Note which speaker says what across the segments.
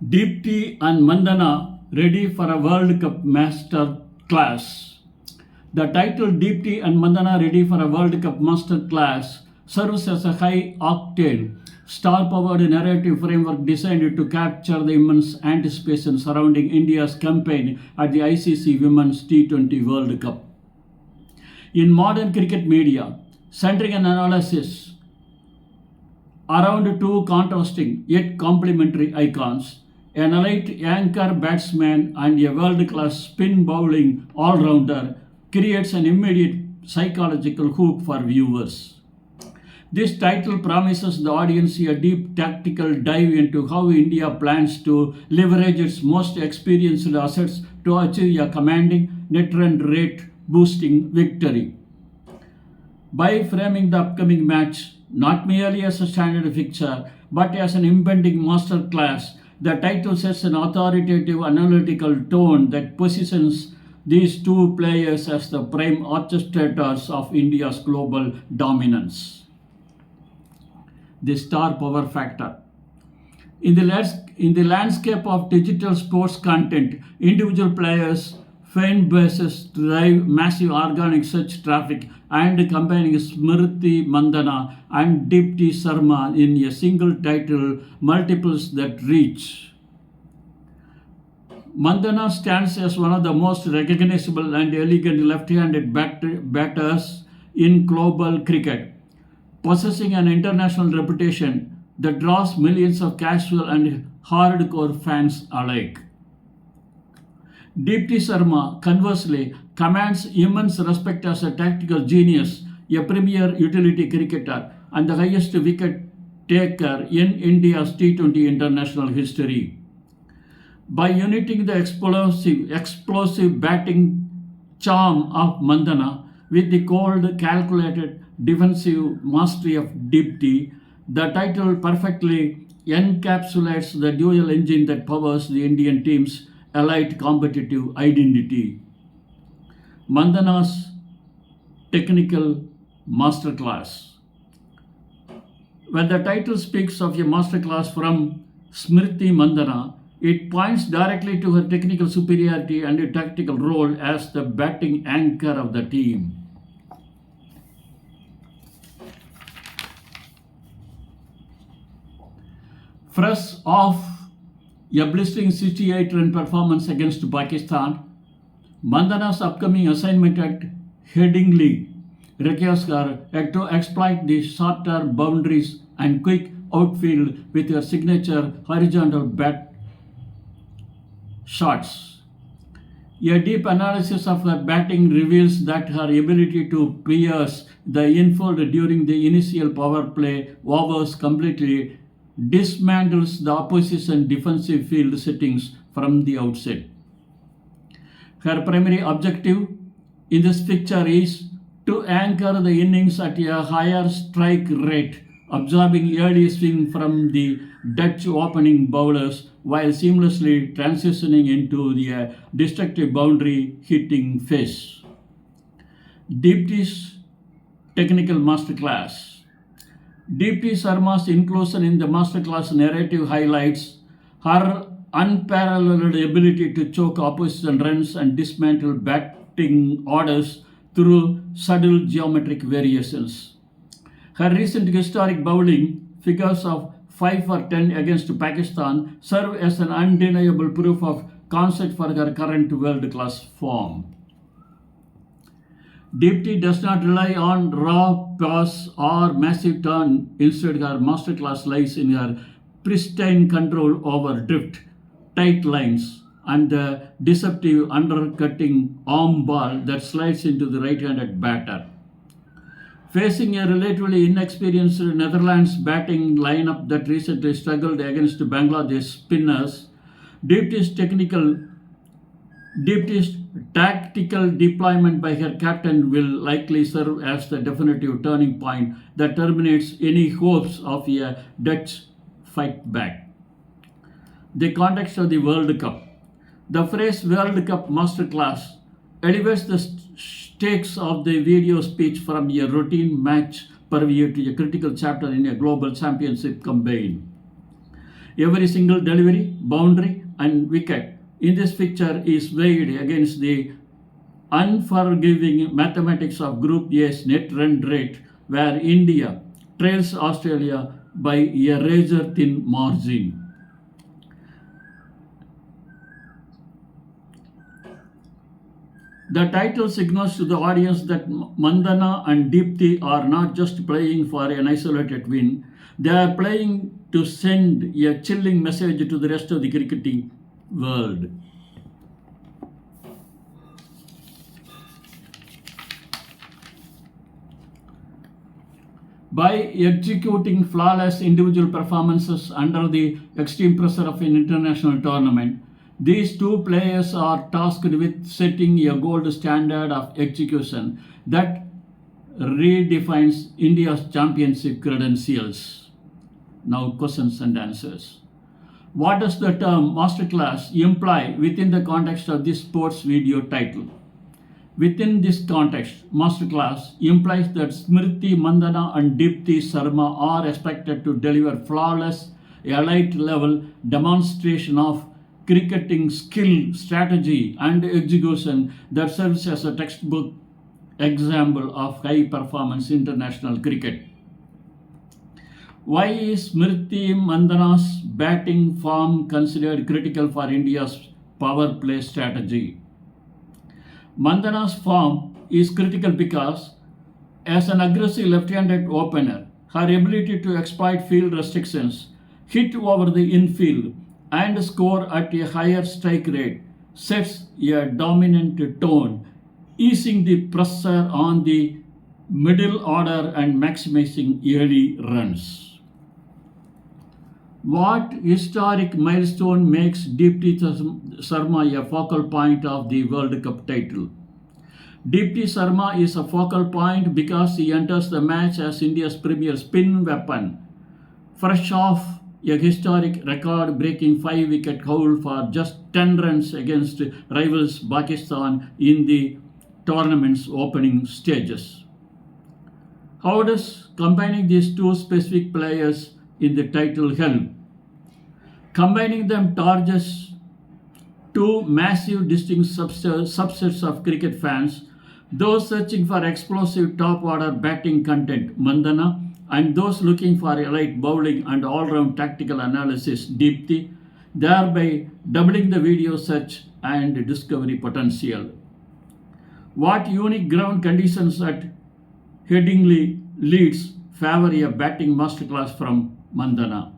Speaker 1: Deepti and Mandhana ready for a World Cup Masterclass. The title Deepti and Mandhana ready for a World Cup Masterclass serves as a high-octane, star-powered narrative framework designed to capture the immense anticipation surrounding India's campaign at the ICC Women's T20 World Cup. In modern cricket media, centering an analysis around two contrasting yet complementary icons, an elite anchor batsman and a world-class spin bowling all-rounder, creates an immediate psychological hook for viewers. This title promises the audience a deep tactical dive into how India plans to leverage its most experienced assets to achieve a commanding net run rate boosting victory. By framing the upcoming match not merely as a standard fixture but as an impending masterclass, the title sets an authoritative analytical tone that positions these two players as the prime orchestrators of India's global dominance. The star power factor. In the landscape of digital sports content, individual players, fan bases drive massive organic search traffic, and combining Smriti Mandhana and Deepti Sharma in a single title multiples that reach. Mandhana stands as one of the most recognizable and elegant left-handed batters in global cricket, possessing an international reputation that draws millions of casual and hardcore fans alike. Deepti Sharma, conversely, commands immense respect as a tactical genius, a premier utility cricketer, and the highest wicket taker in India's T20 international history. By uniting the explosive batting charm of Mandhana with the cold, calculated defensive mastery of Deepti, the title perfectly encapsulates the dual engine that powers the Indian team's elite competitive identity. Mandhana's technical masterclass. When the title speaks of a masterclass from Smriti Mandhana, it points directly to her technical superiority and a tactical role as the batting anchor of the team. Fresh off a blistering 68-run performance against Pakistan, Mandhana's upcoming assignment at Headingley requires her to exploit the shorter boundaries and quick outfield with her signature horizontal bat shots. A deep analysis of her batting reveals that her ability to pierce the infield during the initial power play overs completely dismantles the opposition defensive field settings from the outset. Her primary objective in this picture is to anchor the innings at a higher strike rate, absorbing early swing from the Dutch opening bowlers while seamlessly transitioning into the destructive boundary hitting phase. Deepti's technical masterclass. Deepti Sharma's inclusion in the masterclass narrative highlights her unparalleled ability to choke opposition runs and dismantle batting orders through subtle geometric variations. Her recent historic bowling figures of 5 for 10 against Pakistan serve as an undeniable proof of concept for her current world-class form. Deepti does not rely on raw pass or massive turn. Instead, her masterclass lies in her pristine control over drift, tight lines, and the deceptive undercutting arm ball that slides into the right-handed batter. Facing a relatively inexperienced Netherlands batting lineup that recently struggled against Bangladesh spinners, Deepti's tactical deployment by her captain will likely serve as the definitive turning point that terminates any hopes of a Dutch fight back. The context of the World Cup. The phrase World Cup Masterclass elevates the stakes of the video speech from a routine match purview to a critical chapter in a global championship campaign. Every single delivery, boundary, and wicket in this picture is weighed against the unforgiving mathematics of Group A's net run rate, where India trails Australia by a razor thin margin. The title signals to the audience that Mandhana and Deepti are not just playing for an isolated win, they are playing to send a chilling message to the rest of the cricketing world. By executing flawless individual performances under the extreme pressure of an international tournament, these two players are tasked with setting a gold standard of execution that redefines India's championship credentials. Now, questions and answers. What does the term Masterclass imply within the context of this sports video title? Within this context, Masterclass implies that Smriti Mandhana and Deepti Sharma are expected to deliver flawless, elite level demonstration of cricketing skill, strategy, and execution that serves as a textbook example of high performance international cricket. Why is Smriti Mandhana's batting form considered critical for India's power play strategy? Mandhana's form is critical because, as an aggressive left-handed opener, her ability to exploit field restrictions, hit over the infield, and score at a higher strike rate sets a dominant tone, easing the pressure on the middle order and maximizing early runs. What historic milestone makes Deepti Sharma a focal point of the World Cup title? Deepti Sharma is a focal point because he enters the match as India's premier spin weapon, fresh off a historic record-breaking 5-wicket haul for just 10 runs against rivals Pakistan in the tournament's opening stages. How does combining these two specific players in the title help? Combining them targets two massive distinct subsets of cricket fans, those searching for explosive top-order batting content, Mandhana, and those looking for elite bowling and all-round tactical analysis, Deepti, thereby doubling the video search and discovery potential. What unique ground conditions at Headingley, Leeds favor a batting masterclass from Mandhana?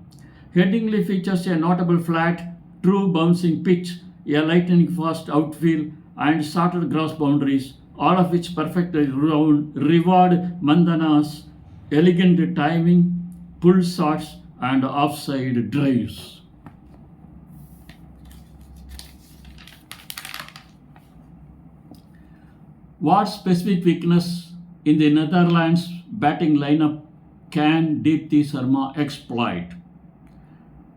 Speaker 1: Headingley features a notable flat, true bouncing pitch, a lightning fast outfield, and shorter grass boundaries, all of which perfectly reward Mandhana's elegant timing, pull shots, and offside drives. What specific weakness in the Netherlands batting lineup can Deepti Sharma exploit?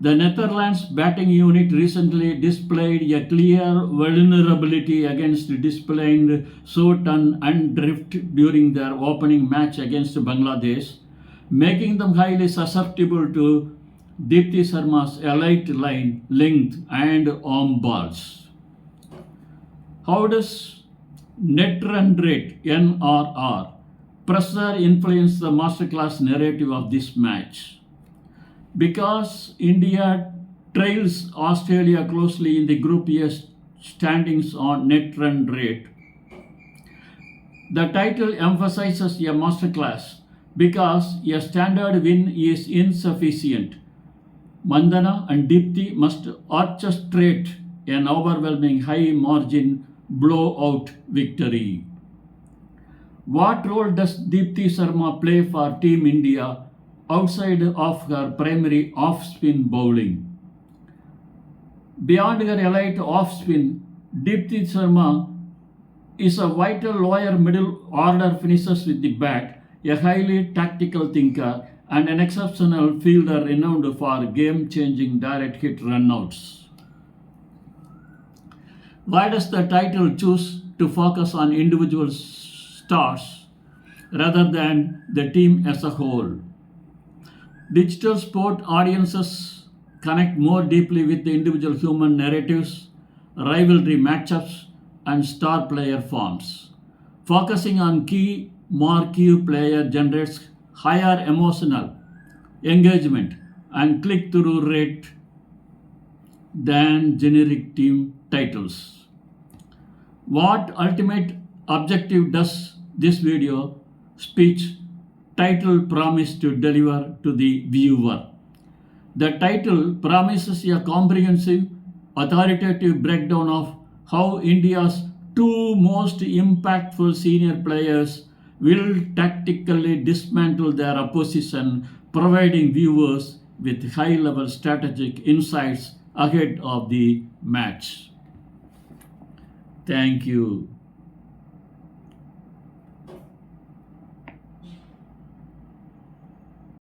Speaker 1: The Netherlands batting unit recently displayed a clear vulnerability against disciplined short and drift during their opening match against Bangladesh, making them highly susceptible to Deepti Sharma's elite line, length, and arm balls. How does net run rate (NRR) pressure influence the masterclass narrative of this match? Because India trails Australia closely in the Group A standings on net run rate, the title emphasizes a masterclass because a standard win is insufficient. Mandhana and Deepti must orchestrate an overwhelming high margin blowout victory. What role does Deepti Sharma play for Team India outside of her primary off-spin bowling? Beyond her elite off-spin, Deepti Sharma is a vital lower middle order finisher with the bat, a highly tactical thinker, and an exceptional fielder renowned for game-changing direct hit runouts. Why does the title choose to focus on individual stars rather than the team as a whole? Digital sport audiences connect more deeply with the individual human narratives, rivalry matchups, and star player forms. Focusing on key marquee player generates higher emotional engagement and click-through rate than generic team titles. What ultimate objective does this video speech title promise to deliver to the viewer? The title promises a comprehensive, authoritative breakdown of how India's two most impactful senior players will tactically dismantle their opposition, providing viewers with high level strategic insights ahead of the match. Thank you.